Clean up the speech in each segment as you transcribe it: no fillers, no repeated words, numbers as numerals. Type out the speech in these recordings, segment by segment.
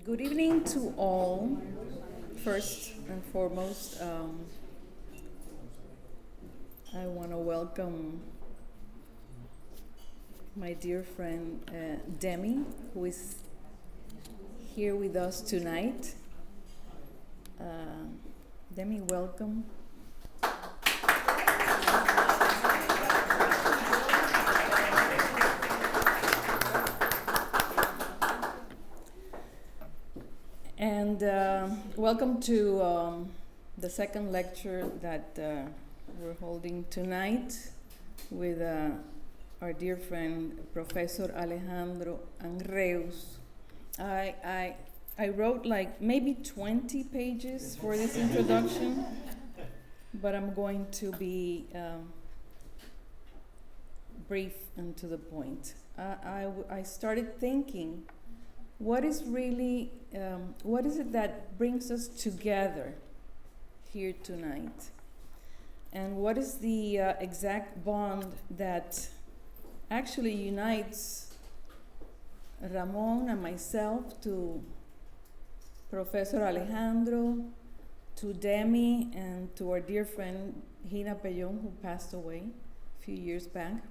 Good evening to all. First and foremost, I want to welcome my dear friend DEMI, who is here with us tonight. DEMI, welcome. And welcome to the second lecture that we're holding tonight with our dear friend Professor Alejandro Anreus. I wrote like maybe 20 pages for this introduction, but I'm going to be brief and to the point. I started thinking, what is it that brings us together here tonight? And what is the exact bond that actually unites Ramon and myself to Professor Alejandro, to DEMI, and to our dear friend Gina Pellón, who passed away a few years back?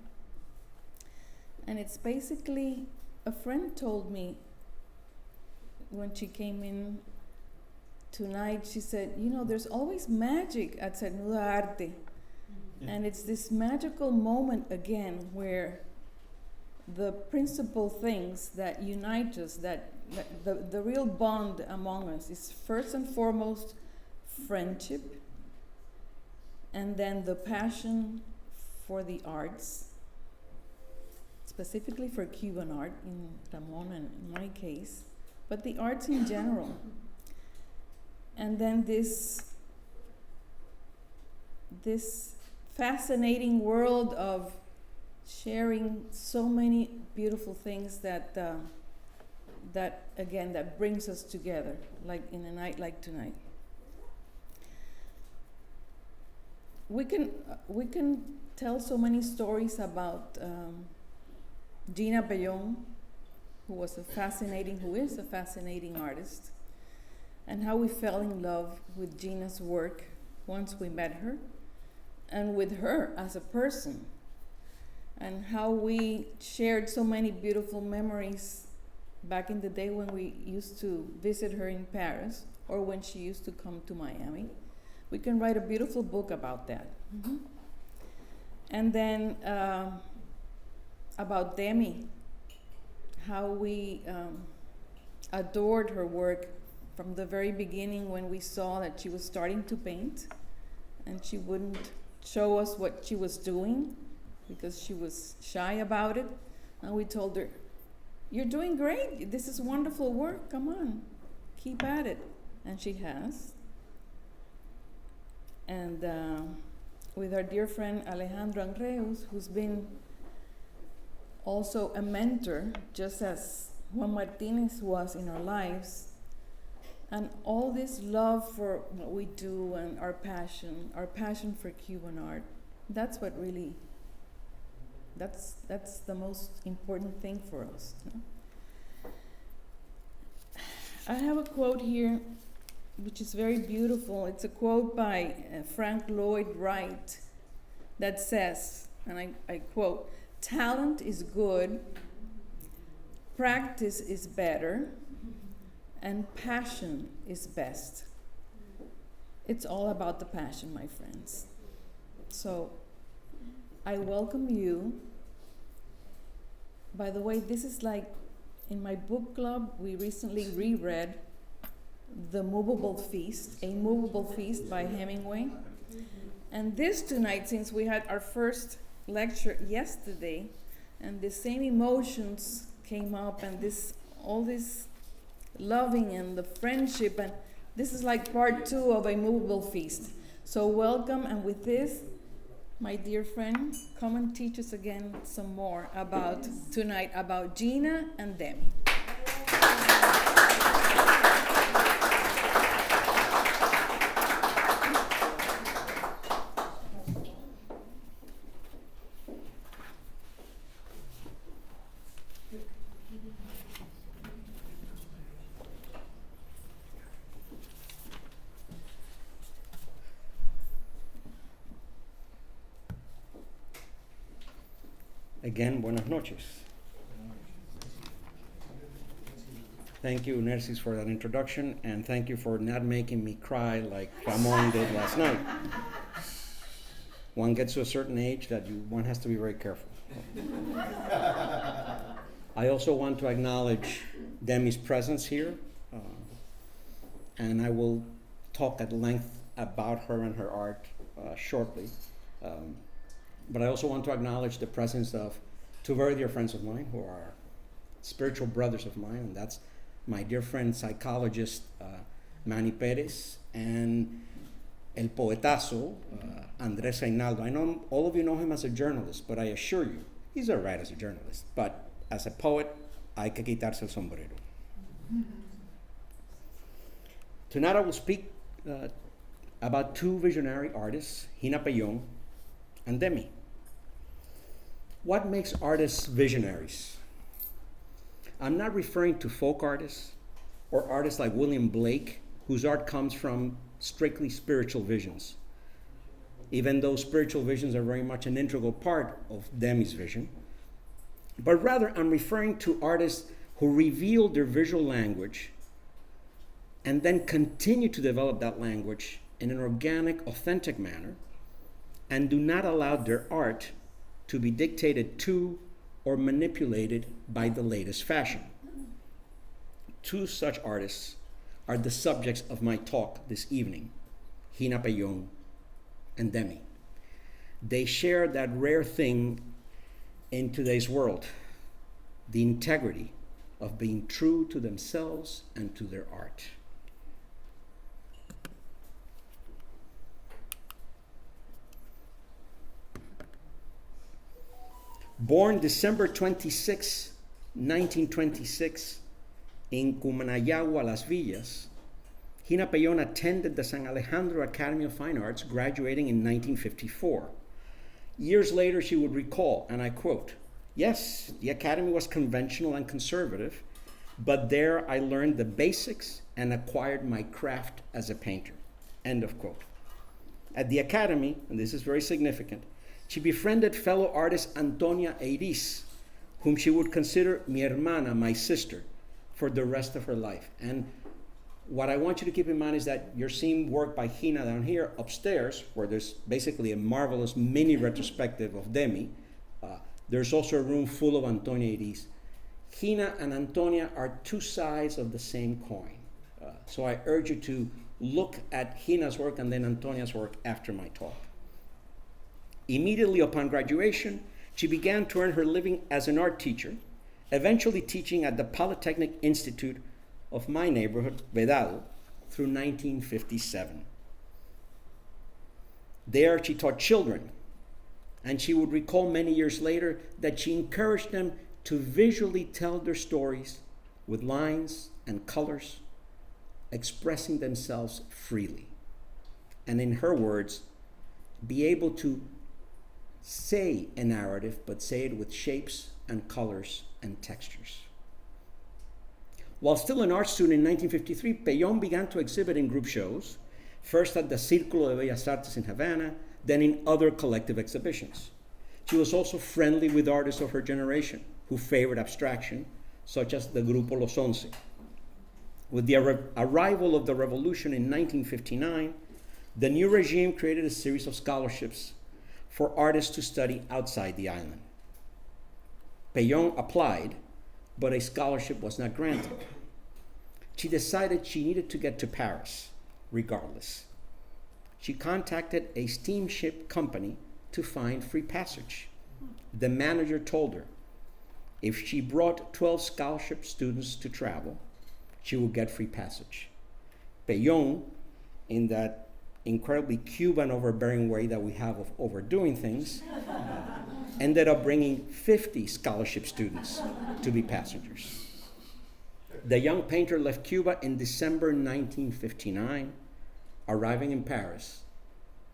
And it's basically, a friend told me, when she came in tonight, she said, there's always magic at Cernuda Arte. Yeah. And it's this magical moment again where the principal things that unite us, that the real bond among us is first and foremost friendship, and then the passion for the arts, specifically for Cuban art in Ramon and in my case, but the arts in general. And then this fascinating world of sharing so many beautiful things that brings us together, like in a night like tonight. We can tell so many stories about Gina Pellón, who is a fascinating artist, and how we fell in love with Gina's work once we met her, and with her as a person, and how we shared so many beautiful memories back in the day when we used to visit her in Paris, or when she used to come to Miami. We can write a beautiful book about that. Mm-hmm. And then about DEMI, how we adored her work from the very beginning, when we saw that she was starting to paint and she wouldn't show us what she was doing because she was shy about it. And we told her, "You're doing great. This is wonderful work. Come on, keep at it." And she has. And with our dear friend Alejandro Anreus, who's been also a mentor, just as Juan Martinez was in our lives, and all this love for what we do and our passion for Cuban art, that's the most important thing for us. I have a quote here which is very beautiful. It's a quote by Frank Lloyd Wright that says, and I quote, "Talent is good, practice is better, and passion is best." It's all about the passion, my friends. So I welcome you. By the way, this is like, in my book club, we recently reread A Movable Feast by Hemingway. And this tonight, since we had our first lecture yesterday, and the same emotions came up, and all this loving and the friendship, and this is like part 2 of A Movable Feast. So welcome, and with this, my dear friend, come and teach us again some more about tonight, about Gina and DEMI. Again, buenas noches. Thank you, Nersis, for that introduction, and thank you for not making me cry like Ramon did last night. One gets to a certain age that one has to be very careful. I also want to acknowledge DEMI's presence here, and I will talk at length about her and her art shortly. But I also want to acknowledge the presence of two very dear friends of mine who are spiritual brothers of mine, and that's my dear friend psychologist Manny Perez and El Poetazo Andres Reinaldo. I know all of you know him as a journalist, but I assure you, he's all right as a journalist. But as a poet, hay que quitarse el sombrero. Tonight I will speak about two visionary artists, Gina Pellón and DEMI. What makes artists visionaries? I'm not referring to folk artists or artists like William Blake, whose art comes from strictly spiritual visions, even though spiritual visions are very much an integral part of DEMI's vision. But rather, I'm referring to artists who reveal their visual language and then continue to develop that language in an organic, authentic manner, and do not allow their art to be dictated to or manipulated by the latest fashion. Two such artists are the subjects of my talk this evening, Gina Pellón and DEMI. They share that rare thing in today's world, the integrity of being true to themselves and to their art. Born December 26, 1926, in Cumanayagua, Las Villas, Gina Pellón attended the San Alejandro Academy of Fine Arts, graduating in 1954. Years later, she would recall, and I quote, "Yes, the academy was conventional and conservative, but there I learned the basics and acquired my craft as a painter." End of quote. At the academy, and this is very significant, she befriended fellow artist Antonia Eiris, whom she would consider mi hermana, my sister, for the rest of her life. And what I want you to keep in mind is that you're seeing work by Gina down here upstairs, where there's basically a marvelous mini retrospective of DEMI. There's also a room full of Antonia Eiris. Gina and Antonia are two sides of the same coin. So I urge you to look at Gina's work and then Antonia's work after my talk. Immediately upon graduation, she began to earn her living as an art teacher, eventually teaching at the Polytechnic Institute of my neighborhood, Vedado, through 1957. There, she taught children, and she would recall many years later that she encouraged them to visually tell their stories with lines and colors, expressing themselves freely. And in her words, be able to say a narrative, but say it with shapes and colors and textures. While still an art student in 1953, Pellón began to exhibit in group shows, first at the Círculo de Bellas Artes in Havana, then in other collective exhibitions. She was also friendly with artists of her generation who favored abstraction, such as the Grupo Los Once. With the arrival of the revolution in 1959, the new regime created a series of scholarships for artists to study outside the island. Pellón applied, but a scholarship was not granted. She decided she needed to get to Paris, regardless. She contacted a steamship company to find free passage. The manager told her if she brought 12 scholarship students to travel, she would get free passage. Pellón, in that incredibly Cuban overbearing way that we have of overdoing things, ended up bringing 50 scholarship students to be passengers. The young painter left Cuba in December 1959, arriving in Paris,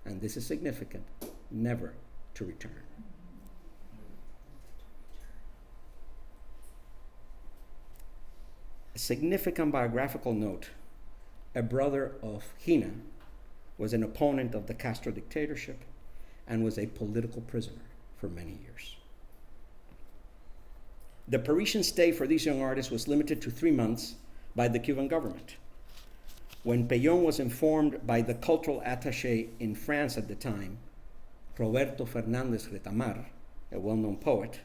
and this is significant, never to return. A significant biographical note: a brother of Gina was an opponent of the Castro dictatorship and was a political prisoner for many years. The Parisian stay for these young artists was limited to 3 months by the Cuban government. When Pellón was informed by the cultural attaché in France at the time, Roberto Fernández Retamar, a well-known poet,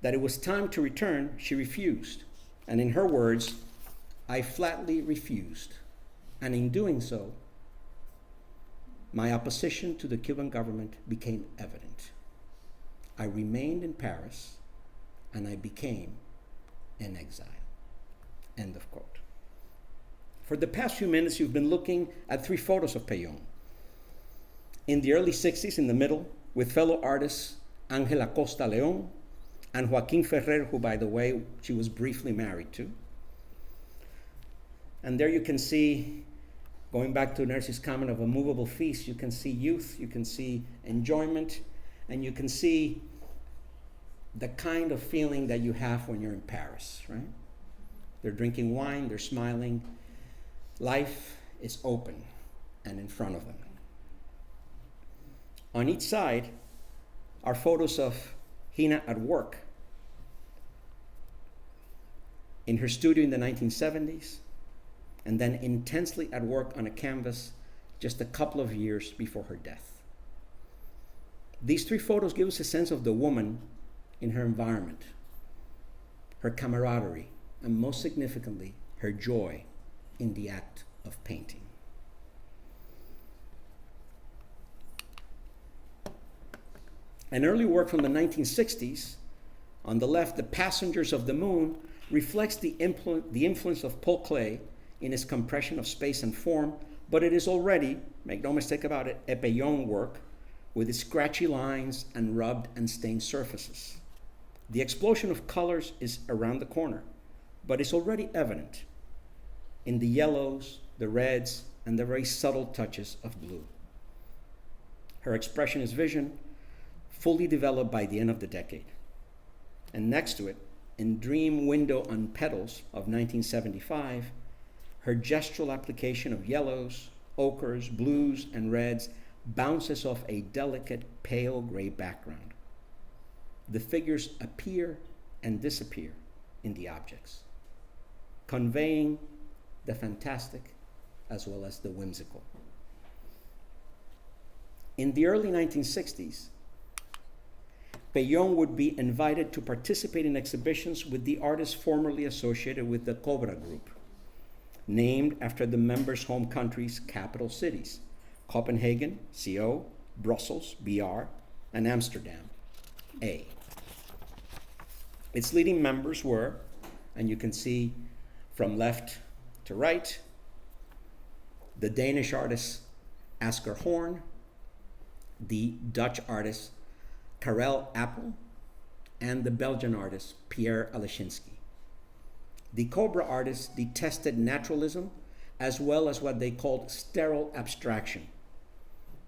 that it was time to return, she refused. And in her words, "I flatly refused. And in doing so, my opposition to the Cuban government became evident. I remained in Paris, and I became an exile." End of quote. For the past few minutes, you've been looking at 3 photos of Pellón. In the early 60s, in the middle, with fellow artists Ángela Costa León and Joaquín Ferrer, who, by the way, she was briefly married to. And there you can see, going back to Nercy's comment of a movable feast, you can see youth, you can see enjoyment, and you can see the kind of feeling that you have when you're in Paris, right? They're drinking wine, they're smiling. Life is open and in front of them. On each side are photos of Gina at work in her studio in the 1970s, and then intensely at work on a canvas just a couple of years before her death. These 3 photos give us a sense of the woman in her environment, her camaraderie, and most significantly, her joy in the act of painting. An early work from the 1960s, on the left, The Passengers of the Moon, reflects the influence of Paul Klee in his compression of space and form, but it is already, make no mistake about it, a Pellón work with its scratchy lines and rubbed and stained surfaces. The explosion of colors is around the corner, but it's already evident in the yellows, the reds, and the very subtle touches of blue. Her expressionist vision fully developed by the end of the decade. And next to it, in Dream Window on Petals of 1975, her gestural application of yellows, ochres, blues, and reds bounces off a delicate pale gray background. The figures appear and disappear in the objects, conveying the fantastic as well as the whimsical. In the early 1960s, Pellón would be invited to participate in exhibitions with the artists formerly associated with the CoBRA group, named after the members' home countries' capital cities, Copenhagen, CO, Brussels, BR, and Amsterdam, A. Its leading members were, and you can see from left to right, the Danish artist Asger Horn, the Dutch artist Karel Appel, and the Belgian artist Pierre Alechinsky. The CoBRA artists detested naturalism as well as what they called sterile abstraction.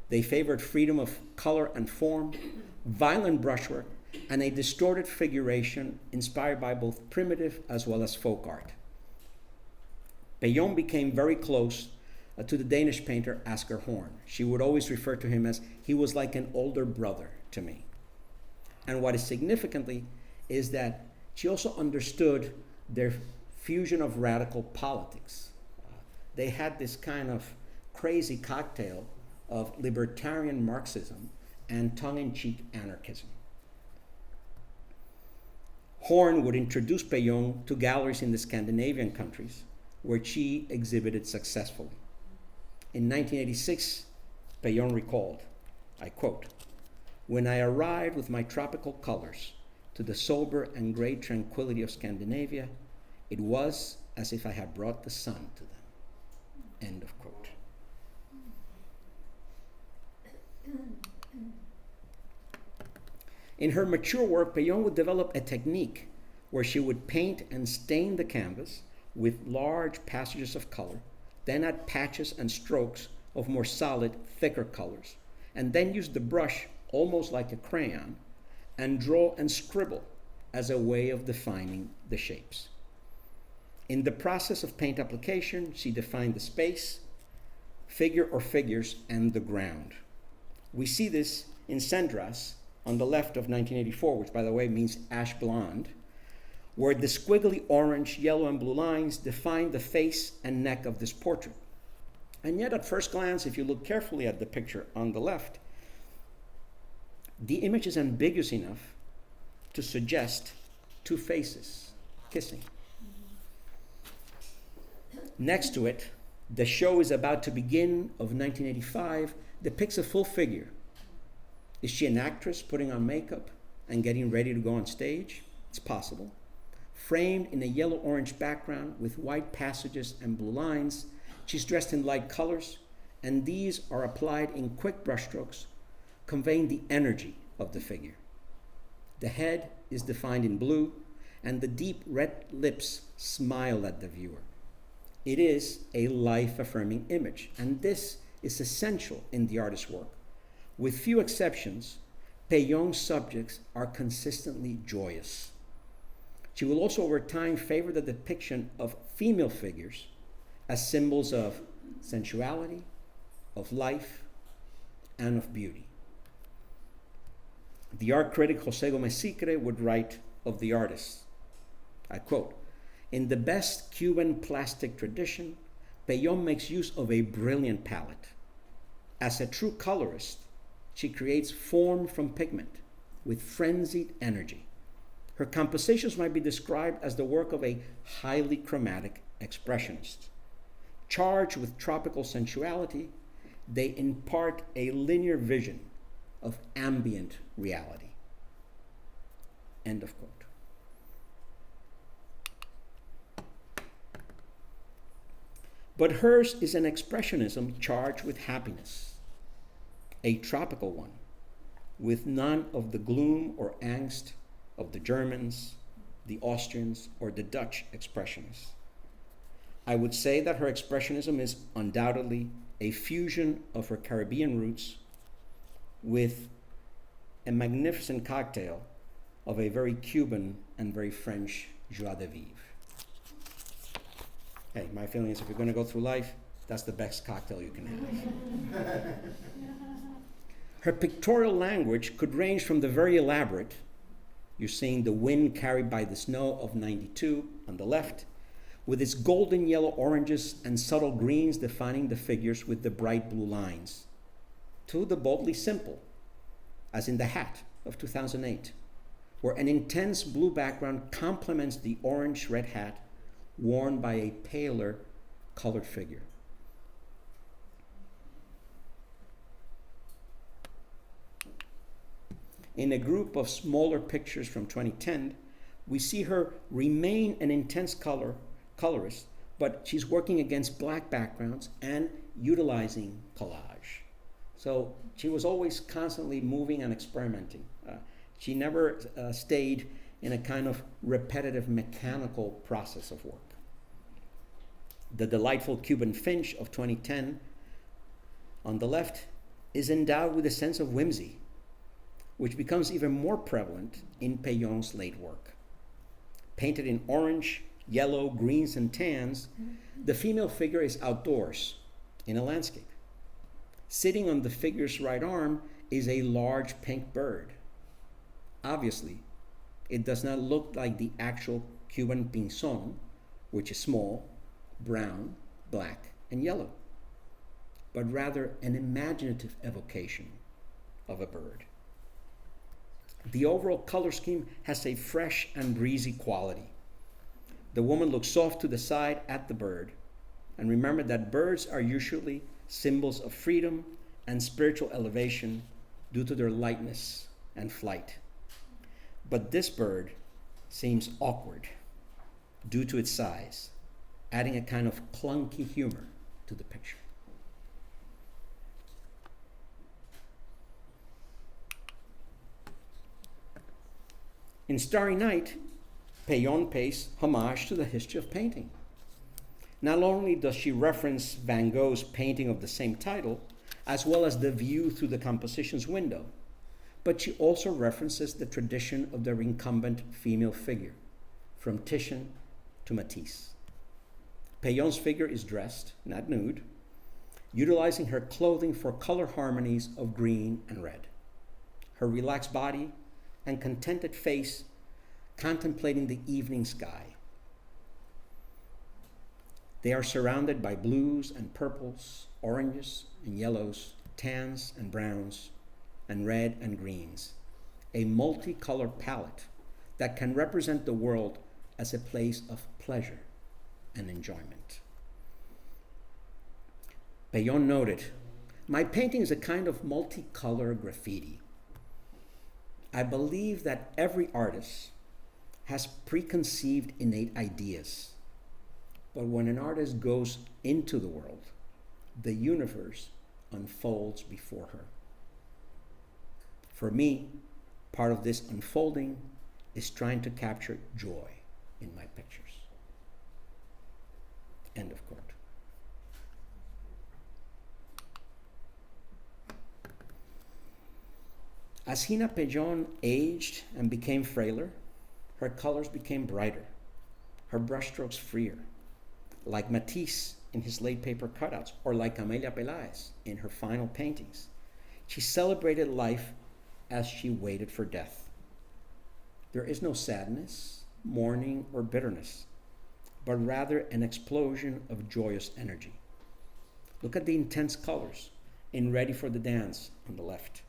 They favored freedom of color and form, violent brushwork, and a distorted figuration inspired by both primitive as well as folk art. Pellón became very close to the Danish painter Asger Horn. She would always refer to him as, he was like an older brother to me. And what is significantly is that she also understood their fusion of radical politics. They had this kind of crazy cocktail of libertarian Marxism and tongue-in-cheek anarchism. Horn would introduce Pellón to galleries in the Scandinavian countries, where she exhibited successfully. In 1986, Pellón recalled, I quote, "When I arrived with my tropical colors to the sober and great tranquility of Scandinavia, it was as if I had brought the sun to them." End of quote. In her mature work, Pellón would develop a technique where she would paint and stain the canvas with large passages of color, then add patches and strokes of more solid, thicker colors, and then use the brush almost like a crayon, and draw and scribble as a way of defining the shapes. In the process of paint application, she defined the space, figure or figures, and the ground. We see this in Cendras on the left of 1984, which by the way means ash blonde, where the squiggly orange, yellow, and blue lines define the face and neck of this portrait. And yet, at first glance, if you look carefully at the picture on the left, the image is ambiguous enough to suggest two faces kissing. Next to it, The Show Is About to Begin of 1985 depicts a full figure. Is she an actress putting on makeup and getting ready to go on stage? It's possible. Framed in a yellow-orange background with white passages and blue lines, she's dressed in light colors, and these are applied in quick brushstrokes, conveying the energy of the figure. The head is defined in blue, and the deep red lips smile at the viewer. It is a life-affirming image, and this is essential in the artist's work. With few exceptions, Pellón's subjects are consistently joyous. She will also over time favor the depiction of female figures as symbols of sensuality, of life, and of beauty. The art critic José Gómez Sicre would write of the artist, I quote, "In the best Cuban plastic tradition, Pellón makes use of a brilliant palette. As a true colorist, she creates form from pigment with frenzied energy. Her compositions might be described as the work of a highly chromatic expressionist. Charged with tropical sensuality, they impart a linear vision of ambient reality." End of quote. But hers is an expressionism charged with happiness, a tropical one, with none of the gloom or angst of the Germans, the Austrians, or the Dutch expressionists. I would say that her expressionism is undoubtedly a fusion of her Caribbean roots with a magnificent cocktail of a very Cuban and very French joie de vivre. Hey, my feeling is if you're going to go through life, that's the best cocktail you can have. Her pictorial language could range from the very elaborate, you're seeing the wind carried by the snow of 92 on the left, with its golden yellow oranges and subtle greens defining the figures with the bright blue lines, to the boldly simple, as in the hat of 2008, where an intense blue background complements the orange-red hat worn by a paler colored figure. In a group of smaller pictures from 2010, we see her remain an intense colorist, but she's working against black backgrounds and utilizing collage. So she was always constantly moving and experimenting. She never stayed in a kind of repetitive mechanical process of work. The delightful Cuban finch of 2010 on the left is endowed with a sense of whimsy, which becomes even more prevalent in Pellón's late work. Painted in orange, yellow, greens, and tans, the female figure is outdoors in a landscape. Sitting on the figure's right arm is a large pink bird. Obviously, it does not look like the actual Cuban pinzón, which is small, brown, black, and yellow, but rather an imaginative evocation of a bird. The overall color scheme has a fresh and breezy quality. The woman looks soft to the side at the bird, and remember that birds are usually symbols of freedom and spiritual elevation due to their lightness and flight. But this bird seems awkward due to its size, adding a kind of clunky humor to the picture. In Starry Night, Pellón pays homage to the history of painting. Not only does she reference Van Gogh's painting of the same title, as well as the view through the composition's window, but she also references the tradition of the recumbent female figure, from Titian to Matisse. Pellón's figure is dressed, not nude, utilizing her clothing for color harmonies of green and red. Her relaxed body and contented face contemplating the evening sky. They are surrounded by blues and purples, oranges and yellows, tans and browns, and red and greens, a multicolored palette that can represent the world as a place of pleasure and enjoyment. Pellón noted, "My painting is a kind of multicolor graffiti. I believe that every artist has preconceived innate ideas, but when an artist goes into the world, the universe unfolds before her. For me, part of this unfolding is trying to capture joy in my pictures." End of quote. As Gina Pellón aged and became frailer, her colors became brighter, her brushstrokes freer, like Matisse in his late paper cutouts, or like Amelia Peláez in her final paintings. She celebrated life as she waited for death. There is no sadness, mourning, or bitterness, but rather an explosion of joyous energy. Look at the intense colors in Ready for the Dance on the left.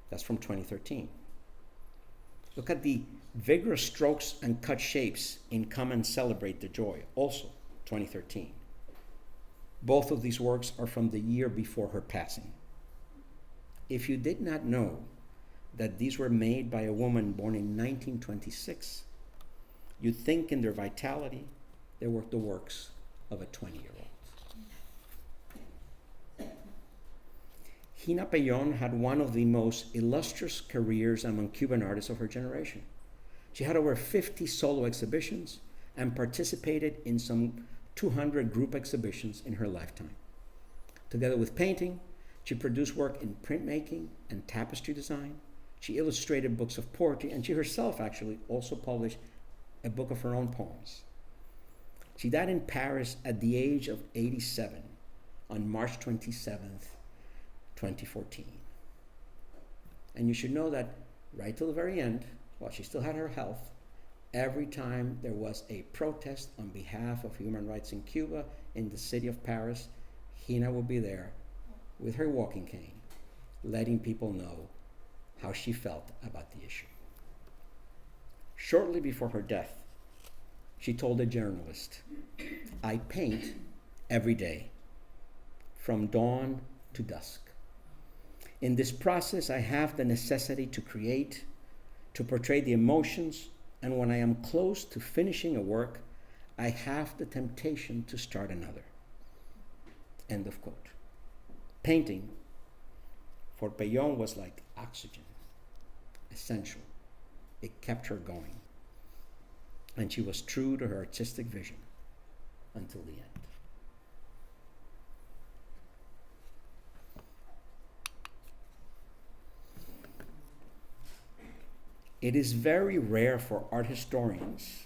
That's from 2013. Look at the vigorous strokes and cut shapes in Come and Celebrate the Joy, also 2013. Both of these works are from the year before her passing. If you did not know that these were made by a woman born in 1926, you'd think in their vitality they were the works of a 20-year-old. Gina Pellón had one of the most illustrious careers among Cuban artists of her generation. She had over 50 solo exhibitions and participated in some 200 group exhibitions in her lifetime. Together with painting, she produced work in printmaking and tapestry design. She illustrated books of poetry, and she herself actually also published a book of her own poems. She died in Paris at the age of 87 on March 27th, 2014. And you should know that right till the very end, while she still had her health, every time there was a protest on behalf of human rights in Cuba in the city of Paris, Gina would be there with her walking cane, letting people know how she felt about the issue. Shortly before her death, she told a journalist, "I paint every day, from dawn to dusk. In this process, I have the necessity to create, to portray the emotions, and when I am close to finishing a work, I have the temptation to start another." End of quote. Painting for Pellón was like oxygen, essential. It kept her going. And she was true to her artistic vision until the end. It is very rare for art historians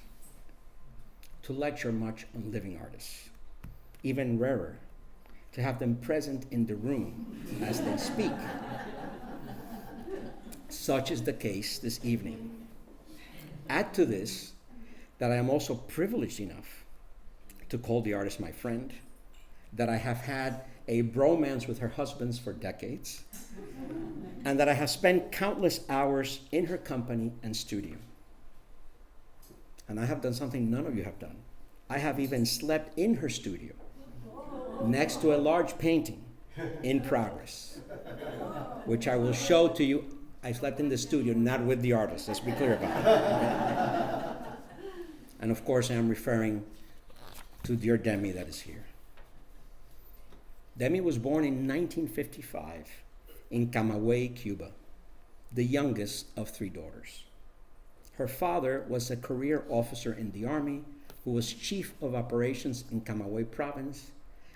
to lecture much on living artists. Even rarer to have them present in the room as they speak. Such is the case this evening. Add to this that I am also privileged enough to call the artist my friend, that I have had a bromance with her husbands for decades, and that I have spent countless hours in her company and studio. And I have done something none of you have done. I have even slept in her studio, next to a large painting in progress, which I will show to you. I slept in the studio, not with the artist. Let's be clear about it. And of course, I am referring to dear DEMI that is here. DEMI was born in 1955 in Camagüey, Cuba, the youngest of 3 daughters. Her father was a career officer in the army who was chief of operations in Camagüey province,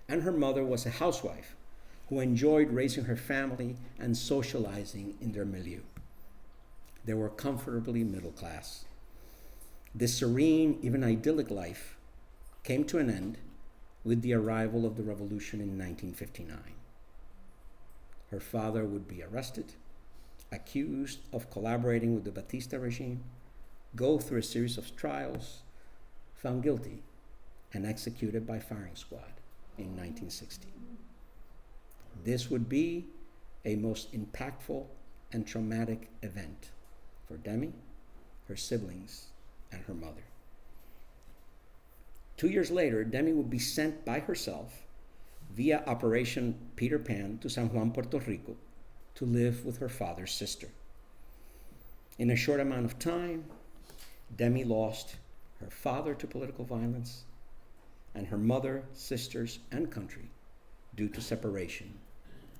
and her mother was a housewife who enjoyed raising her family and socializing in their milieu. They were comfortably middle class. This serene, even idyllic life came to an end with the arrival of the revolution in 1959. Her father would be arrested accused of collaborating with the Batista regime, go through a series of trials, found guilty, and executed by firing squad in 1960. This would be a most impactful and traumatic event for DEMI, her siblings, and her mother. 2 years later, DEMI would be sent by herself via Operation Peter Pan to San Juan, Puerto Rico, to live with her father's sister. In a short amount of time, DEMI lost her father to political violence and her mother, sisters, and country due to separation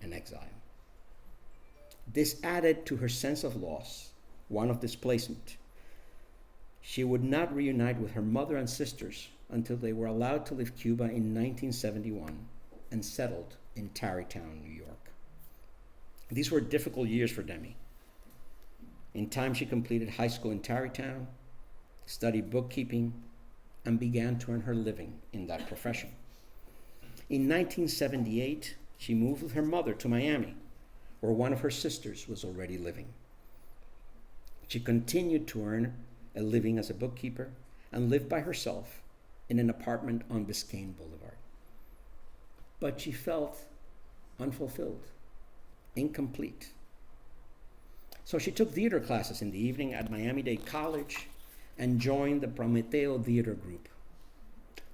and exile. This added to her sense of loss, one of displacement. She would not reunite with her mother and sisters until they were allowed to leave Cuba in 1971 and settled in Tarrytown, New York. These were difficult years for DEMI. In time, she completed high school in Tarrytown, studied bookkeeping, and began to earn her living in that profession. In 1978, she moved with her mother to Miami, where one of her sisters was already living. She continued to earn a living as a bookkeeper and lived by herself in an apartment on Biscayne Boulevard. But she felt unfulfilled, incomplete. So she took theater classes in the evening at Miami-Dade College and joined the Prometeo Theater Group.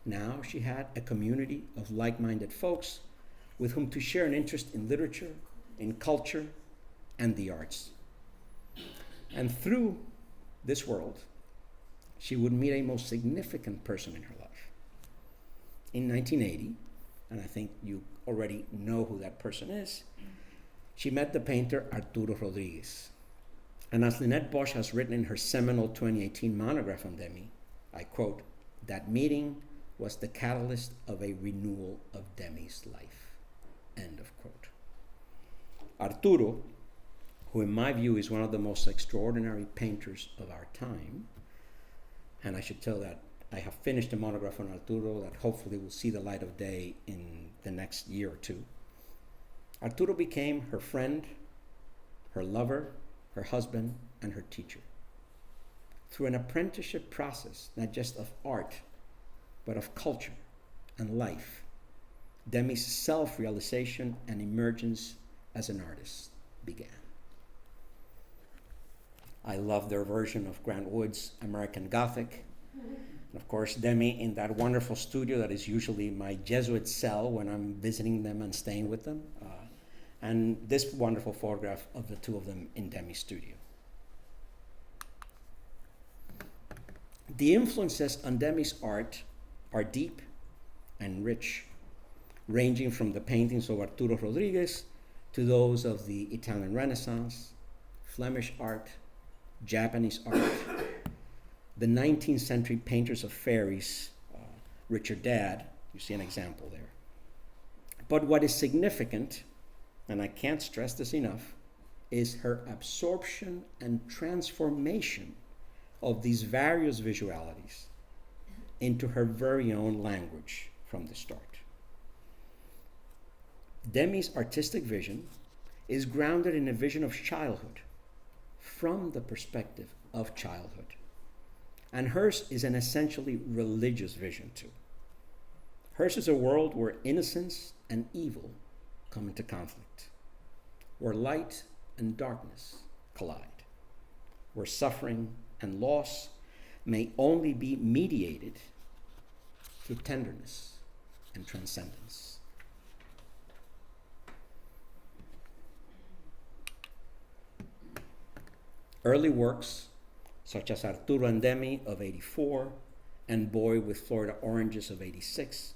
Now she had a community of like-minded folks with whom to share an interest in literature, in culture, and the arts. And through this world, she would meet a most significant person in her life. In 1980, and I think you already know who that person is, she met the painter Arturo Rodriguez. And as Lynette Bosch has written in her seminal 2018 monograph on DEMI, I quote, "That meeting was the catalyst of a renewal of DEMI's life," end of quote. Arturo, who in my view is one of the most extraordinary painters of our time, and I should tell that I have finished a monograph on Arturo that hopefully will see the light of day in the next year or two. Arturo became her friend, her lover, her husband, and her teacher. Through an apprenticeship process, not just of art, but of culture and life, DEMI's self-realization and emergence as an artist began. I love their version of Grant Wood's American Gothic. And of course, DEMI in that wonderful studio that is usually my Jesuit cell when I'm visiting them and staying with them. And this wonderful photograph of the two of them in DEMI's studio. The influences on DEMI's art are deep and rich, ranging from the paintings of Arturo Rodriguez to those of the Italian Renaissance, Flemish art, Japanese art, the 19th century painters of fairies, Richard Dadd, you see an example there. But what is significant, and I can't stress this enough, is her absorption and transformation of these various visualities into her very own language from the start. DEMI's artistic vision is grounded in a vision of childhood from the perspective of childhood. And hers is an essentially religious vision too. Hers is a world where innocence and evil come into conflict, where light and darkness collide, where suffering and loss may only be mediated through tenderness and transcendence. Early works, such as Arturo and DEMI of '84 and Boy with Florida Oranges of '86,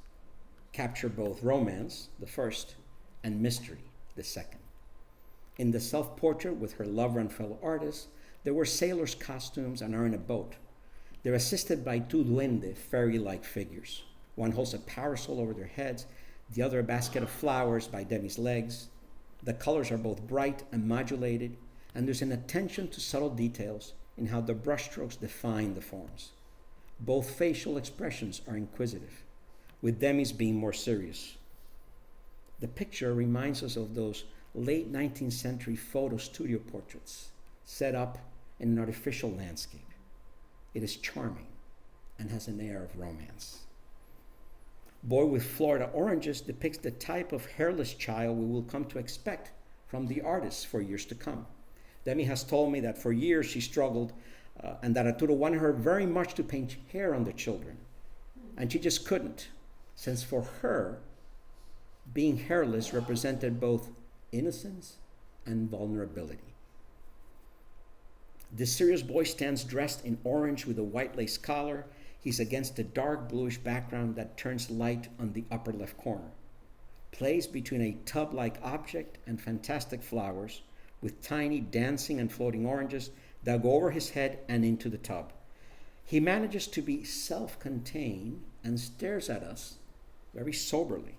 capture both romance, the first, and mystery, the second. In the self-portrait with her lover and fellow artist, there were sailors' costumes and are in a boat. They're assisted by two duende, fairy-like figures. One holds a parasol over their heads, the other a basket of flowers by DEMI's legs. The colors are both bright and modulated, and there's an attention to subtle details in how the brushstrokes define the forms. Both facial expressions are inquisitive, with DEMI's being more serious. The picture reminds us of those late 19th century photo studio portraits set up in an artificial landscape. It is charming and has an air of romance. Boy with Florida Oranges depicts the type of hairless child we will come to expect from the artist for years to come. Demi has told me that for years she struggled and that Arturo wanted her very much to paint hair on the children. And she just couldn't, since for her, being hairless represented both innocence and vulnerability. This serious boy stands dressed in orange with a white lace collar. He's against a dark bluish background that turns light on the upper left corner. Placed between a tub-like object and fantastic flowers with tiny dancing and floating oranges that go over his head and into the tub. He manages to be self-contained and stares at us very soberly.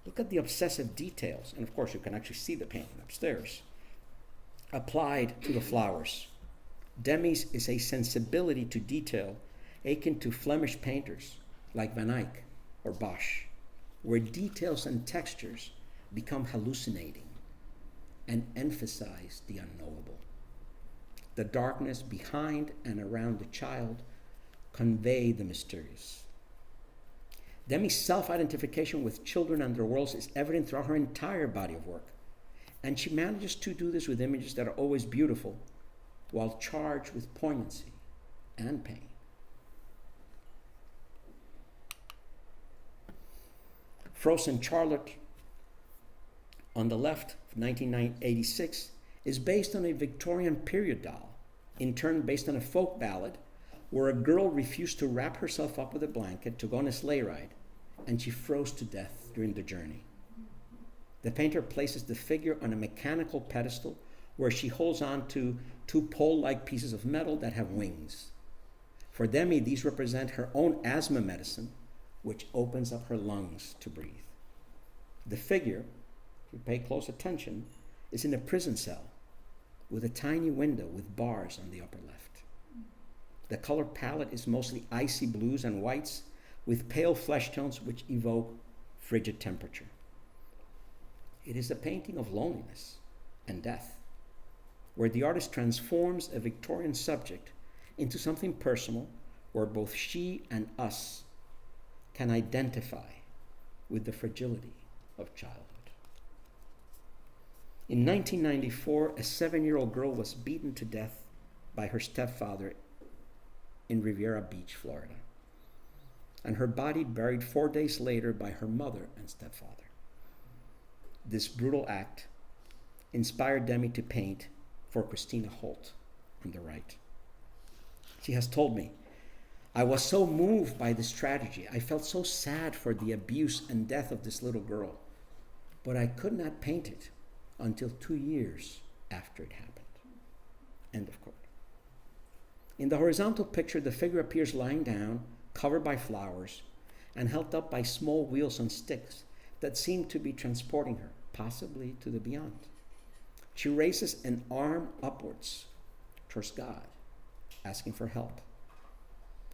Look at the obsessive details, and of course you can actually see the painting upstairs, applied to the flowers. Demi's is a sensibility to detail akin to Flemish painters like Van Eyck or Bosch, where details and textures become hallucinating and emphasize the unknowable. The darkness behind and around the child convey the mysterious. Demi's self-identification with children and their worlds is evident throughout her entire body of work, and she manages to do this with images that are always beautiful while charged with poignancy and pain. Frozen Charlotte on the left, 1986, is based on a Victorian period doll, in turn based on a folk ballad where a girl refused to wrap herself up with a blanket to go on a sleigh ride, and she froze to death during the journey. The painter places the figure on a mechanical pedestal where she holds on to two pole-like pieces of metal that have wings. For Demi, these represent her own asthma medicine, which opens up her lungs to breathe. The figure, if you pay close attention, is in a prison cell with a tiny window with bars on the upper left. The color palette is mostly icy blues and whites with pale flesh tones which evoke frigid temperature. It is a painting of loneliness and death, where the artist transforms a Victorian subject into something personal where both she and us can identify with the fragility of childhood. In 1994, a 7-year-old girl was beaten to death by her stepfather in Riviera Beach, Florida, and her body buried 4 days later by her mother and stepfather. This brutal act inspired Demi to paint for Christina Holt on the right. She has told me, "I was so moved by this tragedy. I felt so sad for the abuse and death of this little girl, but I could not paint it until 2 years after it happened." End of quote. In the horizontal picture, the figure appears lying down, covered by flowers, and held up by small wheels on sticks that seem to be transporting her, possibly to the beyond. She raises an arm upwards towards God, asking for help.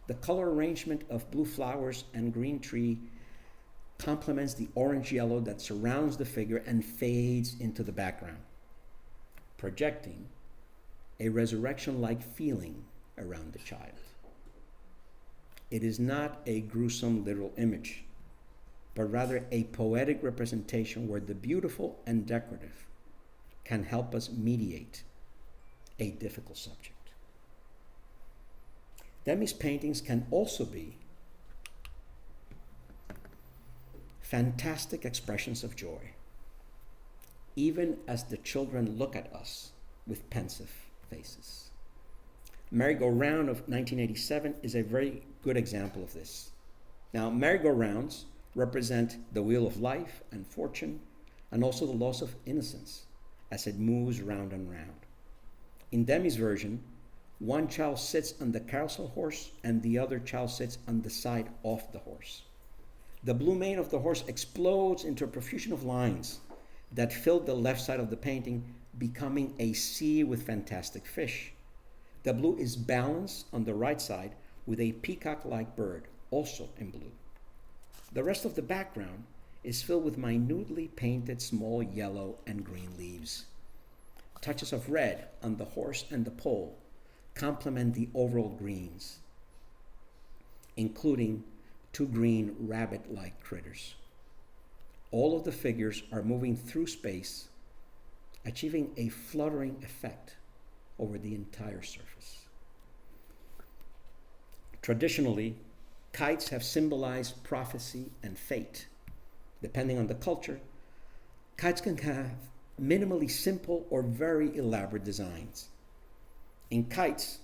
The color arrangement of blue flowers and green tree complements the orange-yellow that surrounds the figure and fades into the background, projecting a resurrection-like feeling around the child. It is not a gruesome literal image, but rather a poetic representation where the beautiful and decorative can help us mediate a difficult subject. Demi's paintings can also be fantastic expressions of joy, even as the children look at us with pensive faces. Merry-Go-Round of 1987 is a very good example of this. Now, merry-go-rounds represent the wheel of life and fortune, and also the loss of innocence as it moves round and round. In Demi's version, one child sits on the carousel horse and the other child sits on the side of the horse. The blue mane of the horse explodes into a profusion of lines that fill the left side of the painting, becoming a sea with fantastic fish. The blue is balanced on the right side with a peacock-like bird, also in blue. The rest of the background is filled with minutely painted small yellow and green leaves. Touches of red on the horse and the pole complement the overall greens, including two green rabbit-like critters. All of the figures are moving through space, achieving a fluttering effect over the entire surface. Traditionally, kites have symbolized prophecy and fate. Depending on the culture, kites can have minimally simple or very elaborate designs. In kites,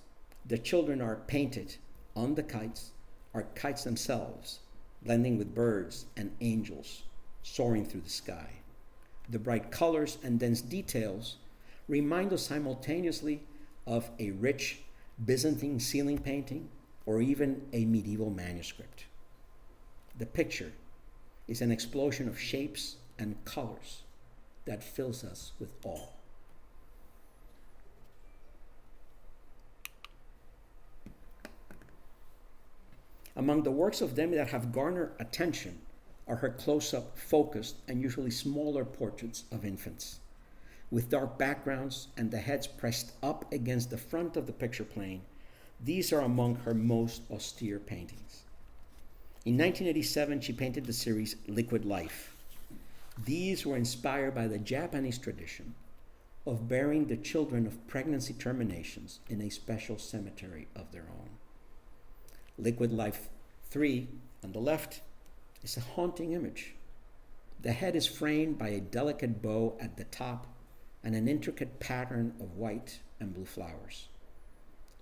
the children are painted on the kites, are kites themselves, blending with birds and angels soaring through the sky. The bright colors and dense details remind us simultaneously of a rich Byzantine ceiling painting or even a medieval manuscript. The picture is an explosion of shapes and colors that fills us with awe. Among the works of DEMI that have garnered attention are her close-up, focused, and usually smaller portraits of infants, with dark backgrounds and the heads pressed up against the front of the picture plane. These are among her most austere paintings. In 1987, she painted the series Liquid Life. These were inspired by the Japanese tradition of burying the children of pregnancy terminations in a special cemetery of their own. Liquid Life 3, on the left, is a haunting image. The head is framed by a delicate bow at the top and an intricate pattern of white and blue flowers.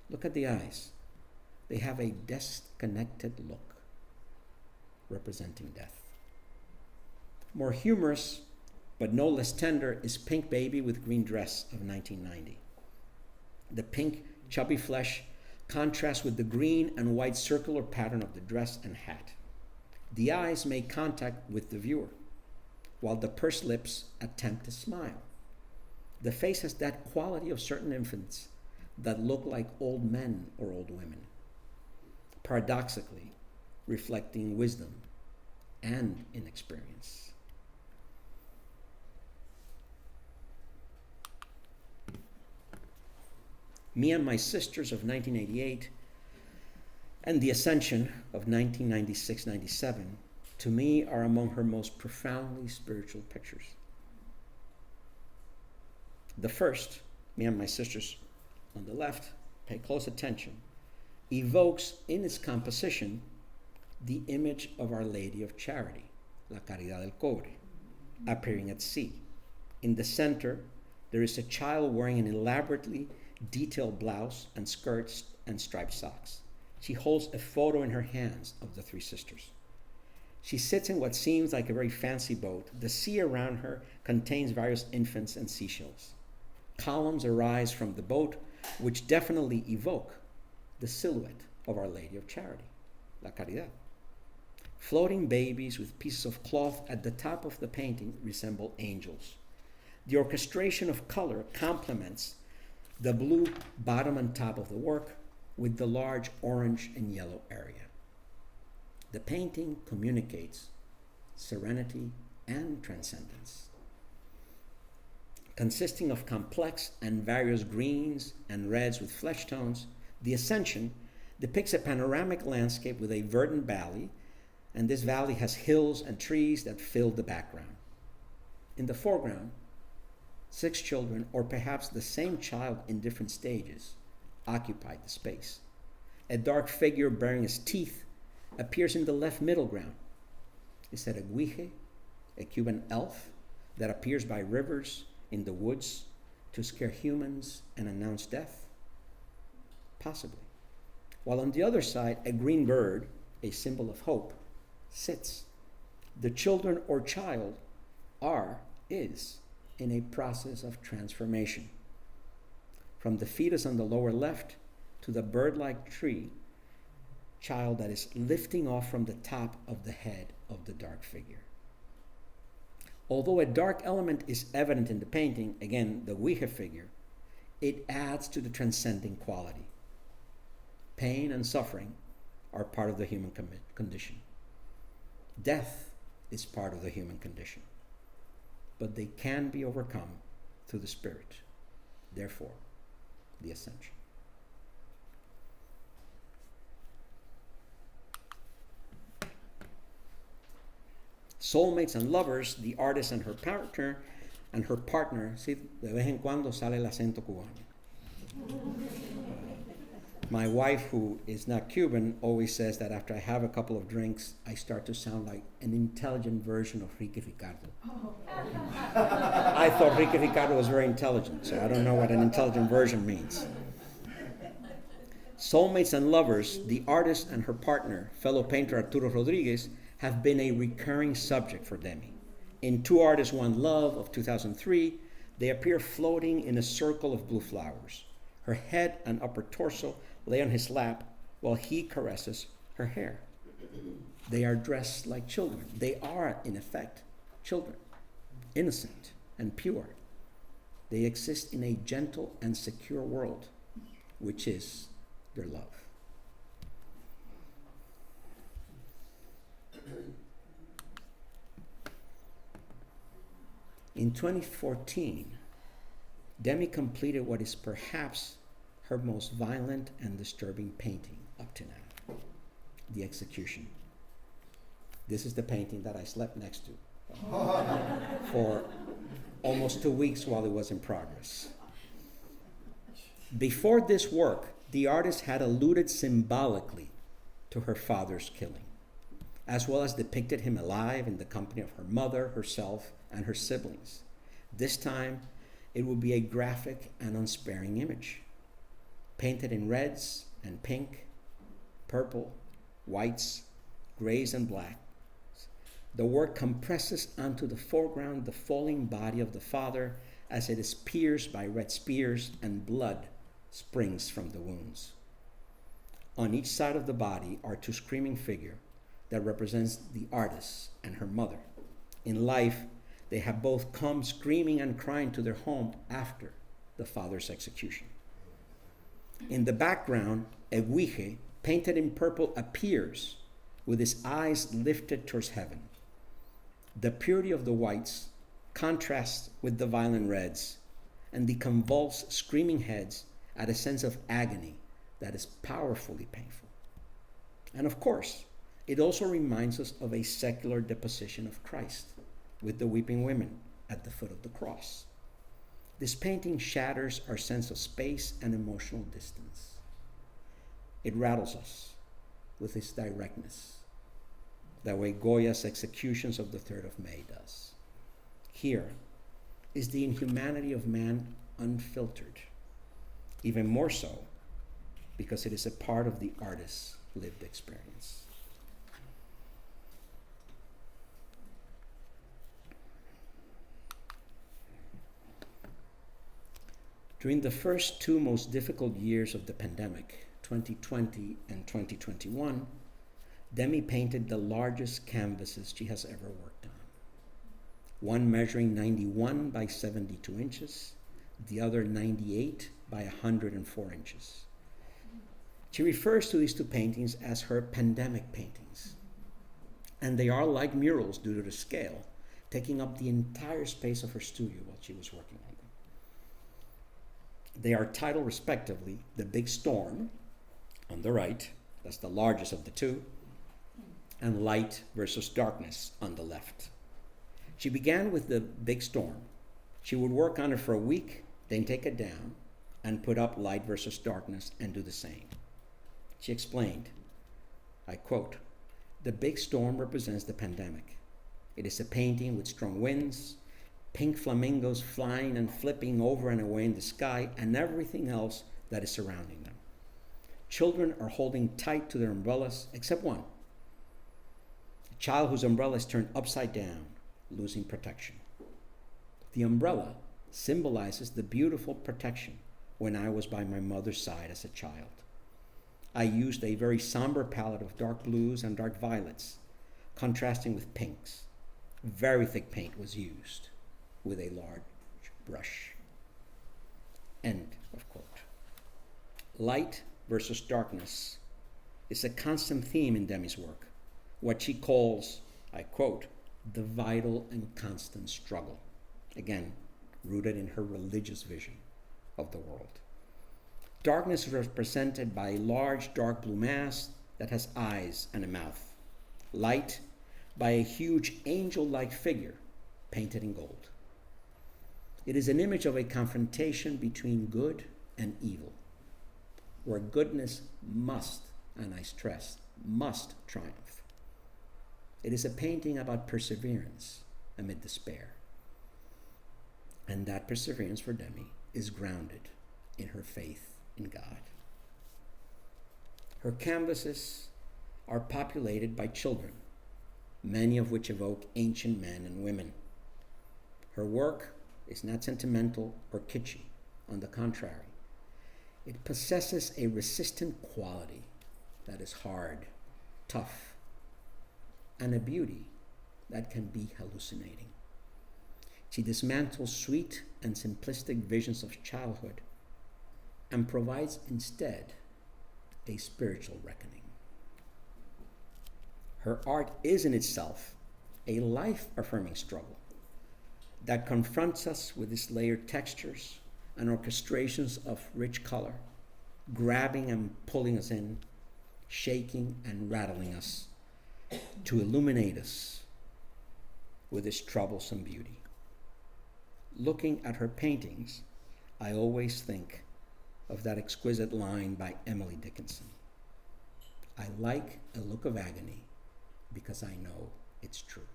Look at the eyes. They have a disconnected look, representing death. More humorous, but no less tender, is Pink Baby with Green Dress of 1990. The pink, chubby flesh contrasts with the green and white circular pattern of the dress and hat. The eyes make contact with the viewer, while the pursed lips attempt to smile. The face has that quality of certain infants that look like old men or old women, paradoxically reflecting wisdom and inexperience. Me and My Sisters of 1988 and The Ascension of 1996-97, to me, are among her most profoundly spiritual pictures. The first, Me and My Sisters on the left, pay close attention, evokes in its composition the image of Our Lady of Charity, La Caridad del Cobre, appearing at sea. In the center, there is a child wearing an elaborately detailed blouse and skirts and striped socks. She holds a photo in her hands of the three sisters. She sits in what seems like a very fancy boat. The sea around her contains various infants and seashells. Columns arise from the boat, which definitely evoke the silhouette of Our Lady of Charity, La Caridad. Floating babies with pieces of cloth at the top of the painting resemble angels. The orchestration of color complements the blue bottom and top of the work with the large orange and yellow area. The painting communicates serenity and transcendence. Consisting of complex and various greens and reds with flesh tones, The Ascension depicts a panoramic landscape with a verdant valley, and this valley has hills and trees that fill the background. In the foreground, 6 children, or perhaps the same child in different stages, occupy the space. A dark figure bearing his teeth appears in the left middle ground. Is that a guije, a Cuban elf that appears by rivers in the woods to scare humans and announce death? Possibly. While on the other side, a green bird, a symbol of hope, sits. The children or child is in a process of transformation. From the fetus on the lower left to the bird-like tree child that is lifting off from the top of the head of the dark figure. Although a dark element is evident in the painting, again, the Ouija figure, it adds to the transcending quality. Pain and suffering are part of the human condition. Death is part of the human condition, but they can be overcome through the Spirit. Therefore, the ascension. Soulmates and lovers, the artist and her partner, sí, de vez en cuando sale el acento cubano. My wife, who is not Cuban, always says that after I have a couple of drinks, I start to sound like an intelligent version of Ricky Ricardo. I thought Ricky Ricardo was very intelligent, so I don't know what an intelligent version means. Soulmates and lovers, the artist and her partner, fellow painter Arturo Rodriguez, have been a recurring subject for DEMI. In Two Artists, One Love of 2003, they appear floating in a circle of blue flowers. Her head and upper torso lay on his lap while he caresses her hair. They are dressed like children. They are, in effect, children, innocent and pure. They exist in a gentle and secure world, which is their love. In 2014, DEMI completed what is perhaps her most violent and disturbing painting up to now, The Execution. This is the painting that I slept next to for almost 2 weeks while it was in progress. Before this work, the artist had alluded symbolically to her father's killing, as well as depicted him alive in the company of her mother, herself, and her siblings. This time, it will be a graphic and unsparing image, painted in reds and pink, purple, whites, grays, and blacks. The work compresses onto the foreground the falling body of the father as it is pierced by red spears and blood springs from the wounds. On each side of the body are two screaming figures that represents the artist and her mother. In life, they have both come screaming and crying to their home after the father's execution. In the background, a Ouija, painted in purple, appears with his eyes lifted towards heaven. The purity of the whites contrasts with the violent reds, and the convulsed, screaming heads add a sense of agony that is powerfully painful. And of course, it also reminds us of a secular deposition of Christ, with the weeping women at the foot of the cross. This painting shatters our sense of space and emotional distance. It rattles us with its directness, the way Goya's Executions of the 3rd of May does. Here is the inhumanity of man unfiltered, even more so because it is a part of the artist's lived experience. During the first two most difficult years of the pandemic, 2020 and 2021, DEMI painted the largest canvases she has ever worked on. One measuring 91 by 72 inches, the other 98 by 104 inches. She refers to these two paintings as her pandemic paintings. And they are like murals due to the scale, taking up the entire space of her studio while she was working on them. They are titled respectively, The Big Storm on the right, that's the largest of the two, and Light versus Darkness on the left. She began with The Big Storm. She would work on it for a week, then take it down and put up Light versus Darkness and do the same. She explained, I quote, "The big storm represents the pandemic. It is a painting with strong winds, pink flamingos flying and flipping over and away in the sky, and everything else that is surrounding them. Children are holding tight to their umbrellas, except one. A child whose umbrella is turned upside down, losing protection. The umbrella symbolizes the beautiful protection when I was by my mother's side as a child. I used a very somber palette of dark blues and dark violets, contrasting with pinks. Very thick paint was used with a large brush." End of quote. Light versus darkness is a constant theme in DEMI's work, what she calls, I quote, the vital and constant struggle, again, rooted in her religious vision of the world. Darkness is represented by a large dark blue mass that has eyes and a mouth. Light by a huge angel-like figure painted in gold. It is an image of a confrontation between good and evil, where goodness must, and I stress, must triumph. It is a painting about perseverance amid despair. And that perseverance for DEMI is grounded in her faith in God. Her canvases are populated by children, many of which evoke ancient men and women. Her work is not sentimental or kitschy. On the contrary, it possesses a resistant quality that is hard, tough, and a beauty that can be hallucinating. She dismantles sweet and simplistic visions of childhood and provides instead a spiritual reckoning. Her art is in itself a life-affirming struggle that confronts us with its layered textures and orchestrations of rich color, grabbing and pulling us in, shaking and rattling us to illuminate us with its troublesome beauty. Looking at her paintings, I always think of that exquisite line by Emily Dickinson. I like a look of agony because I know it's true.